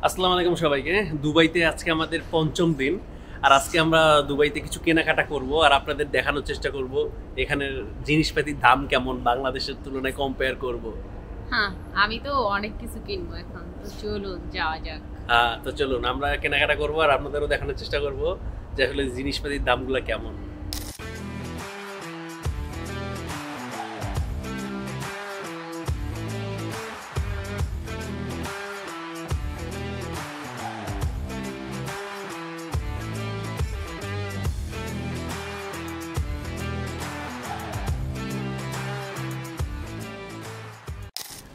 আসসালামু আলাইকুম সবাইকে। দুবাইতে আজকে আমাদের পঞ্চম দিন। আর আজকে আমরা দুবাইতে কিছু কেনাকাটা করব আর আপনাদের দেখানোর চেষ্টা করব এখানের জিনিসপাতির দাম কেমন বাংলাদেশের তুলনায় কম্পেয়ার করব। হ্যাঁ, আমি তো অনেক কিছু কিনবো এখন, তো চলুন যাওয়া যাক। হ্যাঁ, তো চলুন আমরা কেনাকাটা করব আর আপনাদেরও দেখানোর চেষ্টা করব যে আসলে জিনিসপাতির দামগুলো কেমন।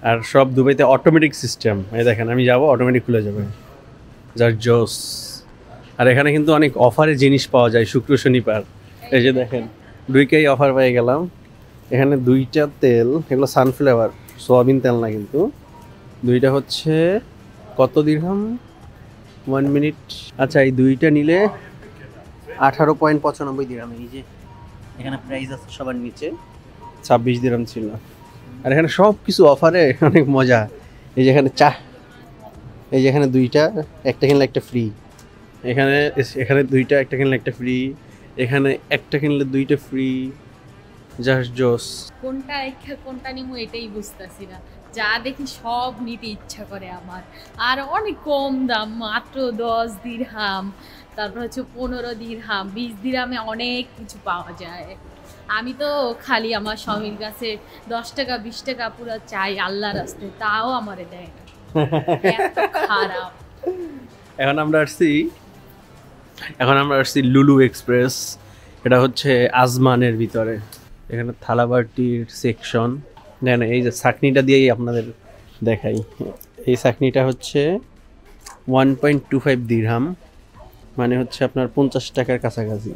আর সব দুবাইতে অটোমেটিক সিস্টেম, এই দেখেন আমি যাব অটোমেটিক খুলে যাবে, যার জোস। আর এখানে কিন্তু অনেক অফারে জিনিস পাওয়া যায় শুক্র শনিবার। এই যে দেখেন দুইটাই অফার পেয়ে গেলাম। এখানে দুইটা তেল, এগুলো সানফ্লাওয়ার, সোয়াবিন তেল না কিন্তু। দুইটা হচ্ছে কত দিরহাম? 1 মিনিট। আচ্ছা, এই দুইটা নিলে 18.95 দিরহাম। এই যে এখানে প্রাইস আছে সবার নিচে, 26 দিরহাম ছিল। আর এখানে সব কিছু অফারে, অনেক মজা। এই যে এখানে চা, এই যে এখানে দুইটা একটা কিনলে একটা ফ্রি। এখানে এখানে দুইটা একটা কিনলে একটা ফ্রি। এখানে একটা কিনলে দুইটা ফ্রি। জাস্ট জোস। কোনটা রেখে কোনটা নিমু এটাই বুঝতেছি না। যা দেখি সব নিতে ইচ্ছা করে আমার। আর অনেক কম দাম, মাত্র 10 দিরহাম, তারপর হচ্ছে 15 দিরহাম, 20 দিরহামে অনেক কিছু পাওয়া যায়। আমি তো খালি আমার স্বামীর কাছে 10 টাকা 20 টাকা পুরো চাই আল্লাহর রাস্তায়, তাও আমারে দেয় না। এত খারাপ। এখন আমরা আসছি লুলু এক্সপ্রেস। এটা হচ্ছে আজমানের ভিতরে। এখানে থালাবাটির সেকশন। দেখেন এই যে ছাকনিটা দিয়েই আপনাদের দেখাই। এই ছাকনিটা হচ্ছে 1.25 দিরহাম, মানে হচ্ছে আপনার 50 টাকার কাছাকাছি।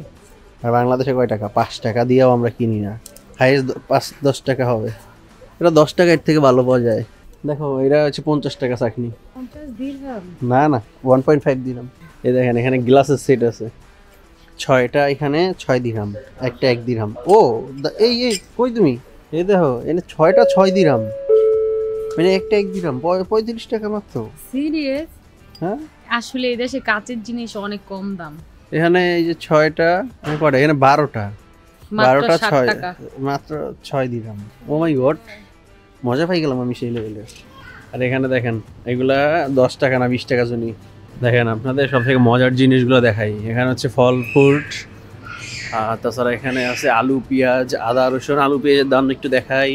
আর বাংলাদেশে কয় টাকা? 5 টাকা দিয়েও আমরা কিনি না, হাইয়েস্ট 5-10 টাকা হবে। এটা 10 টাকা এর থেকে ভালো পাওয়া যায়। দেখো এটা হচ্ছে 50 টাকা চাকনি। 50 দিরহাম? না না, 1.5 দিরহাম। এই দেখেন এখানে গ্লাসের সেট আছে, 6টা এখানে 6 দিরহাম, একটা 1 দিরহাম। ও এই এই কই তুমি? এই দেখো এখানে 6টা 6 দিরহাম, মানে একটা 1 দিরহাম, 35 টাকা মাত্র। সিরিয়াস? হ্যাঁ, আসলে এই দেশে কাঁচের জিনিস অনেক কম দাম। এখানে এই যে 6টা, কটা এখানে? 12টা, মাত্র 12টা 7 6, টাকা। মাত্র 6 দিরহাম। ও মাই গড, মজা পাই গেলাম আমি সেই লেভেলে। আর এখানে দেখেন এগুলা 10 টাকা না 20 টাকা জনই। দেখেন আপনাদের সব থেকে মজার জিনিসগুলো দেখাই। এখানে হচ্ছে ফল ফ্রুট, আর তাছাড়া এখানে আছে আলু পেঁয়াজ আদা রসুন। আলু পেঁয়াজের দাম একটু দেখাই।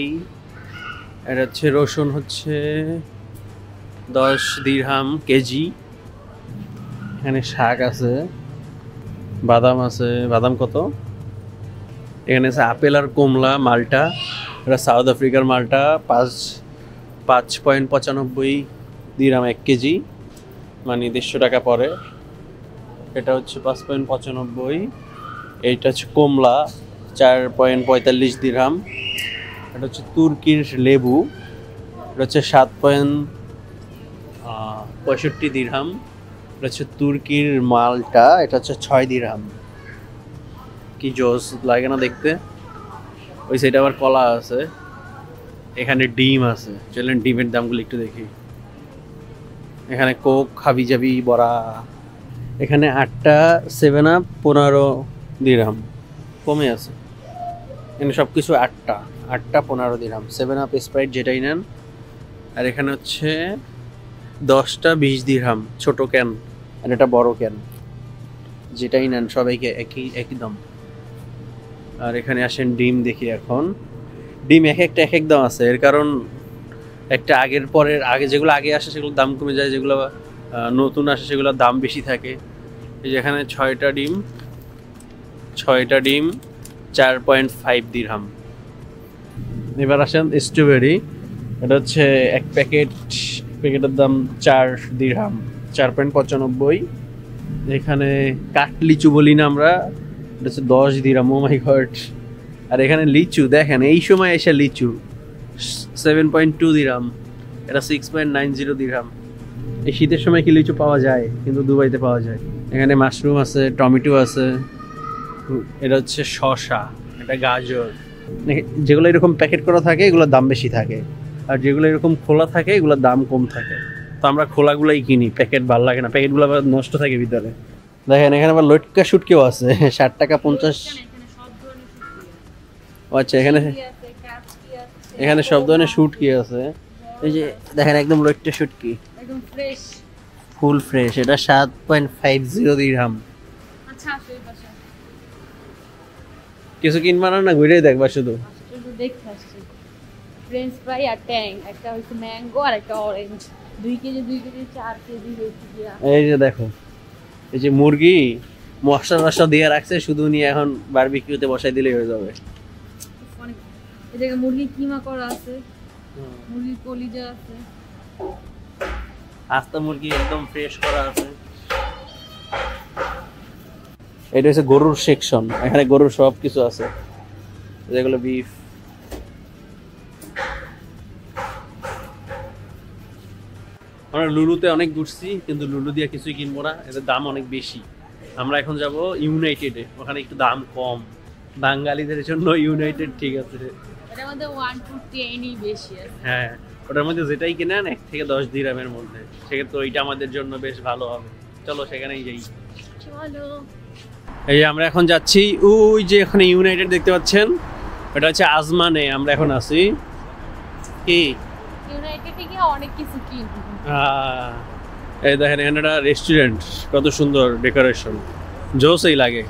এটা হচ্ছে রসুন হচ্ছে 10 দিরহাম কেজি। এখানে শাক আছে, বাদাম আছে। বাদাম কত? এখানে আছে আপেল আর কমলা, মালটা। এটা সাউথ আফ্রিকার মালটা, 5.95 দিরহাম 1 কেজি, মানে 150 টাকা পড়ে। এটা হচ্ছে 5.95। এইটা হচ্ছে কমলা, 4.45 দিরহাম। এটা হচ্ছে তুর্কির লেবু, এটা হচ্ছে 7.65 দিরহাম। এটা হচ্ছে তুর্কির মালটা, এটা হচ্ছে 6 দিরহাম। কি জোস লাগে না দেখতে? ওই সাইডে আবার কলা আছে। এখানে ডিম আছে, চলেন ডিমের দামগুলো একটু দেখি। এখানে কোক হাবি জাবি বড়া। এখানে 8টা 7 আপ 15 দিরহাম, কমে আছে। এখানে সব কিছু 8টা 15 দিরহাম। 7 আপ স্প্রাইট যেটাই নেন। আর এখানে হচ্ছে 10টা 20 দিরহাম ছোট ক্যান, আর এটা বড় ক্যান। যেটাই নেন সবাইকে একই দাম। আর এখানে আসেন ডিম দেখি। এখন ডিম এক এক দাম আছে। এর কারণ একটা আগের পরের আগে যেগুলো আগে আসে সেগুলোর দাম কমে যায়, যেগুলো নতুন আসে সেগুলোর দাম বেশি থাকে। এই যে এখানে 6টা ডিম 4.5 দিরহাম। এবার আসেন স্ট্রবেরি। এটা হচ্ছে এক প্যাকেটের দাম 4 দিরহাম, 4.95। এখানে কাঠলিচু বলি না আমরা, এটা হচ্ছে 10 দিরহাম। ও মাই গড। আর এখানে লিচু দেখেন, এই সময় এসে লিচু 7.2 দিরহাম, এটা 6.90 দিরহাম। এই শীতের সময় কি লিচু পাওয়া যায়? কিন্তু দুবাইতে পাওয়া যায়। এখানে মাশরুম আছে, টমেটো আছে। এটা হচ্ছে শসা, এটা গাজর। যেগুলো এরকম প্যাকেট করা থাকে এগুলোর দাম বেশি থাকে, আর যেগুলো এরকম খোলা থাকে এগুলোর দাম কম থাকে। তো আমরা খোলাগুলাই কিনি, প্যাকেট ভালো লাগে না, প্যাকেটগুলো আবার নষ্ট থাকে ভিতরে। দেখেন এখানে আবার লটকা শুটকিও আছে 60 টাকা 50। আচ্ছা এখানে সব ধরনের শুটকি আছে। এই যে দেখেন একদম লটকা শুটকি, একদম ফ্রেশ, ফুল ফ্রেশ। এটা 7.50 দিরহাম। আচ্ছা আসো এই পাশে কিছু কিনবা না, ঘুরেই দেখবা শুধু? শুধু দেখতে আসছি। ফ্রেঞ্চ ফ্রাই আর ট্যাং, একটা হচ্ছে ম্যাঙ্গো আর একটা অরেঞ্জ, 2 কেজি 4 কেজি হয়েছে দিয়া। এই যে দেখো, এই যে মুরগি মশলা দিয়ে রাখছে, শুধু নিয়ে এখন বারবিকিউতে বসাই দিলেই হয়ে যাবে। এই জায়গায় মুরগি কিমা করা আছে, মুরগির কলিজা আছে, আস্তা মুরগি একদম ফ্রেশ করা আছে। এটা হচ্ছে গরুর সেকশন, এখানে গরুর সব কিছু আছে, যেগুলো বিফ। আমরা লুলুতে অনেক ঘুরছি, কিন্তু লুলু দিয়ে কিছুই কিনবো না, এদের দাম অনেক বেশি। আমরা এখন যাব ইউনাইটেডে, ওখানে একটু দাম কম। বাঙালিদের জন্য ইউনাইটেড ঠিক আছে। এটার মধ্যে 1 to 10ই বেশি আছে। হ্যাঁ, ওটার মধ্যে যেটাই কিনেন 1 থেকে 10 দিরহামের মধ্যে, সেক্ষেত্রে ওইটা আমাদের জন্য বেশ ভালো হবে। চলো সেখানেই যাই। চলো। এই যে আমরা এখন যাচ্ছি, ওই যে এখানে ইউনাইটেড দেখতে পাচ্ছেন, এটা হচ্ছে আজমানে আমরা এখন আছি। কি ইউনাইটেডে গিয়ে অনেক কিছু কিনবো। এই দেখেন এখানে একটা রেস্টুরেন্ট, কত সুন্দর ডেকোরেশন, জোসই লাগে।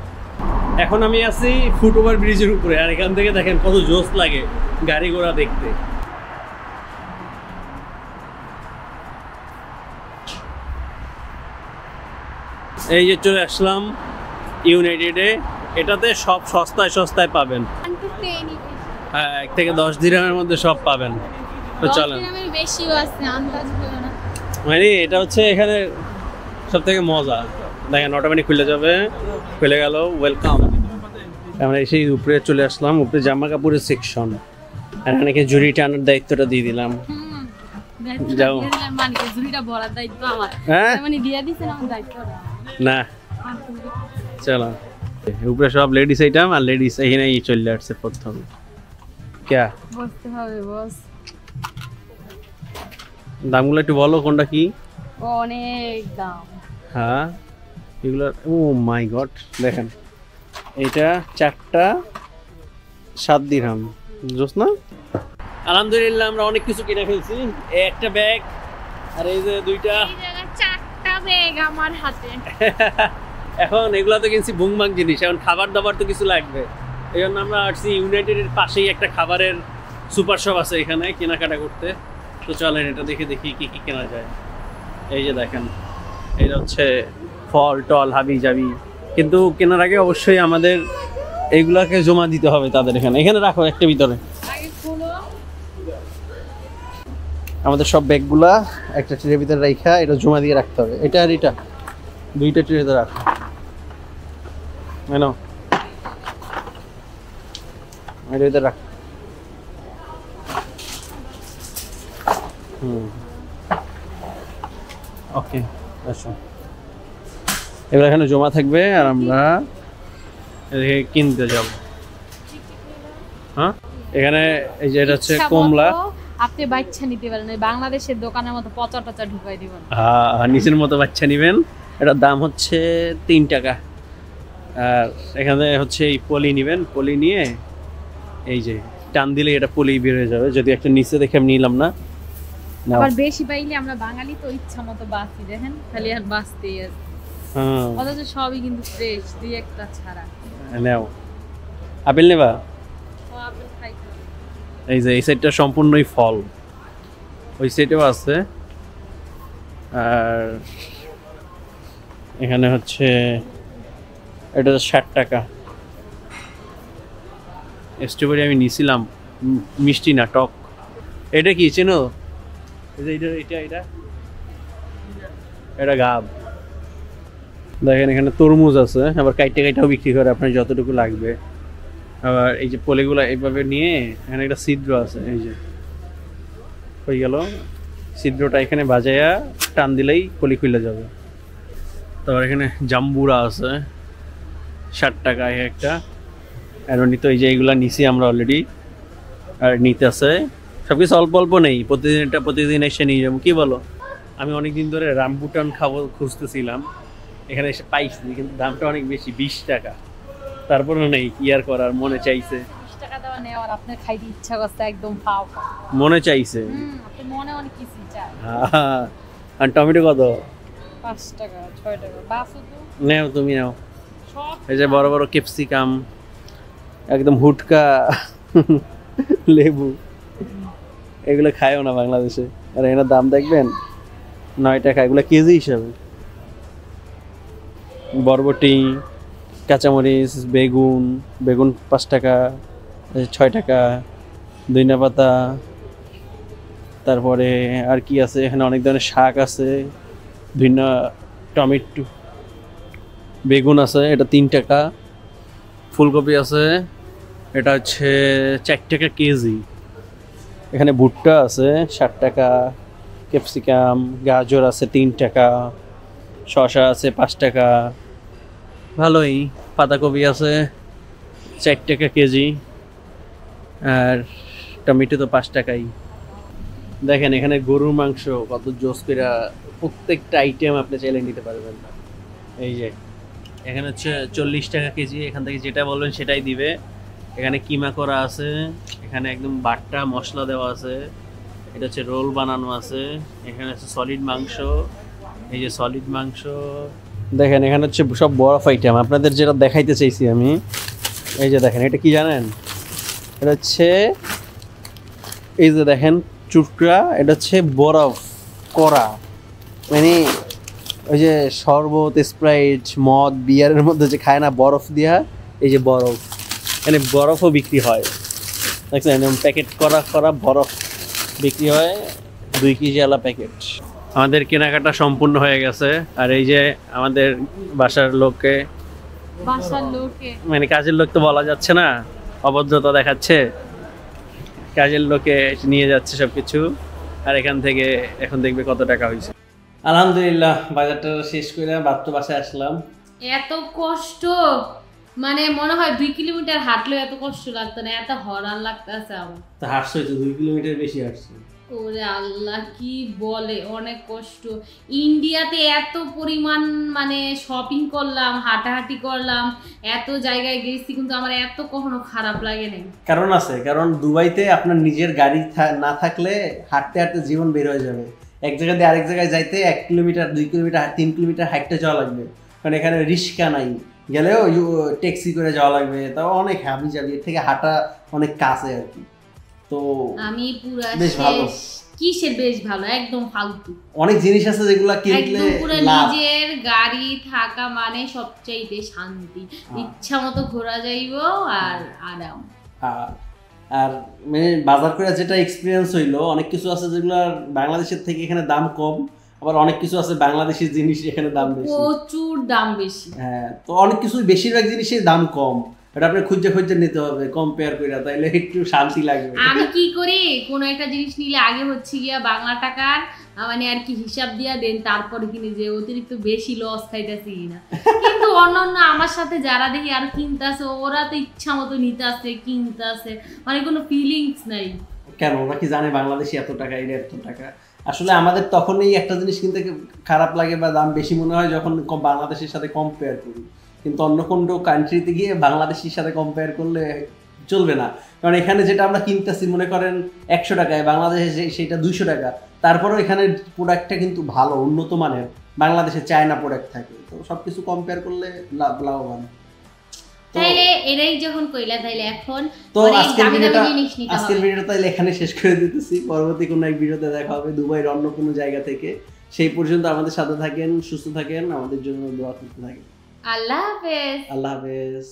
এখন আমি আছি ফুট ওভার ব্রিজের উপরে, আর এখান থেকে দেখেন কত জোস লাগে গাড়ি ঘোড়া দেখতে। এই যে চলে আসলাম ইউনাইটেডে, এটাতে সব সস্তায় সস্তায় পাবেন। 1 to 10ই বেশি। হ্যাঁ, 1 থেকে 10 দিরহামের মধ্যে সব পাবেন। তো চলেন। 10 দিরহামের বেশিও আছে, আন্দাজ হলো না। মানে এটা হচ্ছে এখানে সব থেকে মজা। দেখেন অটোমেটিক খুলে যাবে, খুলে গেল, ওয়েলকাম। আমরা এসে উপরে চলে আসলাম, উপরে জামা কাপড়ের সেকশন, আর এখানে জুড়ি টানার দায়িত্বটা দিয়ে দিলাম। যাও। মানে জুড়িটা ভরার দায়িত্ব আমার, হ্যাঁ মানে দিয়ে দিছেন আমার দায়িত্বটা না। চলো, উপরে সব লেডিস আইটেম, আর লেডিস এখানেই চলে আসছে প্রথম। ক্যা বসতে হবে বস? দামগুলো একটু বলো, কোনটা কি? অনেক দাম। হ্যাঁ এগুলো, ও মাই গড, দেখেন এটা 4টা 7 দিরহাম, জোস না? আলহামদুলিল্লাহ আমরা অনেক কিছু কিনে ফেলছি। একটা ব্যাগ, আর এই যে 2টা, এই জায়গায় 4টা ব্যাগ আমার হাতে। এখন এগুলা তো কিনছি বুংবাং জিনিস, এখন খাবার দাবার তো কিছু লাগবে, এই জন্য আমরা আসছি ইউনাইটেডের পাশেই একটা খাবারের সুপার শপ আছে, এখানে কেনাকাটা করতে। তো চলেন এটা দেখে দেখি কি কি কেনা যায়। এই যে দেখেন, এটা হচ্ছে ফল টল হাবি যাবি, কিন্তু কেনার আগে অবশ্যই আমাদের এইগুলাকে জমা দিতে হবে তাদের এখানে। এখানে রাখো একটা ভিতরে, আগে খুলো। আমাদের সব ব্যাগগুলা একটা ট্রের ভিতরে রাখা, এটা জমা দিয়ে রাখতে হবে। এটা আর এটা 2টা ট্রের ভিতরে রাখো, মেনো এটার ভিতরে রাখ। ওকে, আচ্ছা এবার এখানে জমা থাকবে, আর আমরা এদিকে কিনতে যাব। হ্যাঁ এখানে এই যে এটা হচ্ছে কমলা, আপনি বাচ্চা নিতে পারেন, বাংলাদেশের দোকানের মতো পচা টচা ঢুকাই দিবেন। হ্যাঁ নিচের মতো বাচ্চা নেবেন। এটার দাম হচ্ছে 3 টাকা। আর এখানে হচ্ছে এই পলি নেবেন, পলি নিয়ে এই যে টান দিলে এটা পলি বের হয়ে যাবে। যদি একটা নিচে দেখে আমি নিলাম না, আবার বেশি পাইলে আমরা বাঙালি তো ইচ্ছা মতো বাঁচি, দেখেন খালি আর বাঁচতেই আছে। হ্যাঁ অথচ সবই কিন্তু ফ্রেশ, 2-1টা ছাড়া। নাও, আপেল নেবা? এই যে এই সাইডটা সম্পূর্ণই ফল, ওই সাইডেও আছে। আর এখানে হচ্ছে এটা 60 টাকা। স্ট্রবেরি আমি নিয়েছিলাম, মিষ্টি না, টক। এটা কি চেনো? এটা গাব। দেখেন এখানে তরমুজ আছে, আবার কাইটে কাইটাও বিক্রি করে আপনার যতটুকু লাগবে। আবার এই যে পলিগুলা এইভাবে নিয়ে, এখানে একটা ছিদ্র আছে, এই যে হয়ে গেল ছিদ্রটা, এখানে বাজাইয়া টান দিলেই পলি খুলে যাবে। তারপর এখানে জাম্বুরা আছে 60 টাকায় একটা। আর নিতে এই যে এইগুলা নিছি আমরা অলরেডি, আর নিতে আছে সবকিছু অল্প অল্প নেই, প্রতিদিন এসে নিয়ে যাবো। কি বলো? আমি অনেকদিন ধরে রামবুটান খাবো খুঁজতেছিলাম, এখানে এসে পাইছি, কিন্তু দামটা অনেক বেশি, 20 টাকা। তারপরে নেই, কি আর করার, মনে চাইছে। 20 টাকা দেওয়া নেওয়ার আপনার খাইতে ইচ্ছা করছে একদম ফাও। মনে চাইছে। আপনি মনে অনেক কিছু চায়। আর টমেটো কত? 5 টাকা 6 টাকা বাসু তো। নেও, তুমি নাও। সব এই যে বড় বড় ক্যাপসিকাম, একদম হুটকা লেবু, এগুলো খায়ও না বাংলাদেশে। আর এখানে দাম দেখবেন 9 টাকা, এগুলো কেজি হিসাবে। বরবটি, কাঁচামরিচ, বেগুন, বেগুন 5 টাকা, 6 টাকা, ধনিয়া পাতা, তারপরে আর কি আছে এখানে, অনেক ধরনের শাক আছে, ধনিয়া, টমেটো, বেগুন আছে, এটা 3 টাকা, ফুলকপি আছে, এটা হচ্ছে 4 টাকা কেজি। এখানে ভুট্টা আছে 60 টাকা, ক্যাপসিকাম, গাজর আছে 3 টাকা, শসা আছে 5 টাকা, ভালোই। পাতাকপি আছে 4 টাকা কেজি, আর টমেটো তো 5 টাকাই। দেখেন এখানে গরুর মাংস কত জোস করে, প্রত্যেকটা আইটেম আপনি চাইলে নিতে পারবেন। এই যে এখানে হচ্ছে 40 টাকা কেজি, এখান থেকে যেটা বলবেন সেটাই দিবে। এখানে কিমা করা আছে, এখানে একদম বাট্টা মশলা দেওয়া আছে, এটা হচ্ছে রোল বানানো আছে, এখানে হচ্ছে সলিড মাংস, এই যে সলিড মাংস। দেখেন এখানে হচ্ছে সব বরফ আইটেম, আপনাদের যেটা দেখাইতে চাইছি আমি। এই যে দেখেন, এটা কি জানেন? এটা হচ্ছে, এই যে দেখেন চুটরা, এটা হচ্ছে বরফ করা, মানে ওই যে শরবত, স্প্রাইট, মদ, বিয়ারের মধ্যে যে খায় না বরফ দিয়া, এই যে বরফ, মানে বরফও বিক্রি হয়। দেখছেন এরকম প্যাকেট করা করা বরফ বিক্রি হয়, 2 কেজি আলা প্যাকেট। আমাদের কেনাকাটা সম্পূর্ণ হয়ে গেছে। আর এই যে আমাদের বাসার লোকে, মানে কাজের লোক তো বলা যাচ্ছে না, অভদ্রতা দেখাচ্ছে, কাজের লোকে নিয়ে যাচ্ছে সবকিছু। আর এখান থেকে এখন দেখবে কত টাকা হয়েছে। আলহামদুলিল্লাহ, বাজারটা শেষ করে বাসায় আসলাম। এত কষ্ট, মানে মনে হয় 2 কিলোমিটার হাঁটলেও এত কষ্ট লাগতো না, এত হরান লাগতেছে আমার। তা হাঁটছো তো 2 কিলোমিটার বেশি হাঁটছো। ওরে আল্লাহ, কি বলে, অনেক কষ্ট। ইন্ডিয়াতে এত পরিমাণ মানে শপিং করলাম, হাঁটাহাঁটি করলাম, এত জায়গায় গেছি, কিন্তু আমার এত কখনো খারাপ লাগে নাই। কারণ আছে, কারণ দুবাইতে আপনার নিজের গাড়ি না থাকলে হাঁটতে হাঁটতে জীবন বের হয়ে যাবে। এক জায়গা দিয়ে আরেক জায়গায় যাইতে 1 কিলোমিটার, 2 কিলোমিটার, 3 কিলোমিটার হাঁটতে যাওয়া লাগবে, কারণ এখানে রিক্সা নাই, গেলেও ট্যাক্সি করে যাওয়া লাগবে, তাও অনেক হাবি যাবি, এর থেকে হাঁটা অনেক কাছে আর কি। তো আমি পুরো বেশ ভালো। কিসের বেশ ভালো, একদম ফালতু। অনেক জিনিস আছে যেগুলো কিনলে একদম পুরো নিজের গাড়ি থাকা মানে সবচাইতে শান্তি, ইচ্ছা মতো ঘোরা যাইবো আর আরাম। আর মানে বাজার করে যেটা এক্সপিরিয়েন্স হইলো, অনেক কিছু আছে যেগুলো বাংলাদেশের থেকে এখানে দাম কম, আবার অনেক কিছু আছে বাংলাদেশি জিনিস এখানে দাম বেশি, প্রচুর দাম বেশি। হ্যাঁ, তো অনেক কিছু, বেশিরভাগ জিনিসের দাম কম, এটা আপনি খুঁজে খুঁজে নিতে হবে কম্পেয়ার করে, তাইলে একটু শান্তি লাগবে। আমি কি করি, কোনো একটা জিনিস নিলে আগে হচ্ছে গিয়া বাংলা টাকার মানে আর কি হিসাব দিয়া দেন, তারপরে কিনে, যে অতিরিক্ত বেশি লস খাইতেছি না। কিন্তু অন্যান্য আমার সাথে যারা দেখি আর কিনতেছে, ওরা তো ইচ্ছা মতো নিতেছে, কিনতেছে, মানে কোনো ফিলিংস নাই। কেন, ওরা কি জানে বাংলাদেশি এত টাকা, এটা এত টাকা? আসলে আমাদের তখনই একটা জিনিস কিনতে খারাপ লাগে বা দাম বেশি মনে হয় যখন বাংলাদেশের সাথে কম্পেয়ার করি, কিন্তু অন্য কোনো কান্ট্রিতে গিয়ে বাংলাদেশের সাথে কম্পেয়ার করলে চলবে না। কারণ এখানে যেটা আমরা কিনতেছি মনে করেন 100 টাকায়, বাংলাদেশে সেটা 200 টাকা, তারপরেও এখানে প্রোডাক্টটা কিন্তু ভালো, উন্নত মানের, বাংলাদেশে চায়না প্রোডাক্ট থাকে, তো সবকিছু কম্পেয়ার করলে লাভবান। তাইলে এরাই যখন কইলা, তাইলে এখন তো আজকের ভিডিওটা তাইলে এখানে শেষ করে দিতেছি। পরবর্তী কোনো এক ভিডিওতে দেখা হবে দুবাইয়ের অন্য কোনো জায়গা থেকে। সেই পর্যন্ত আমাদের সাথে থাকেন, সুস্থ থাকেন, আমাদের জন্য দোয়া করতে থাকেন। আল্লাহ হাফেজ। আল্লাহ হাফেজ।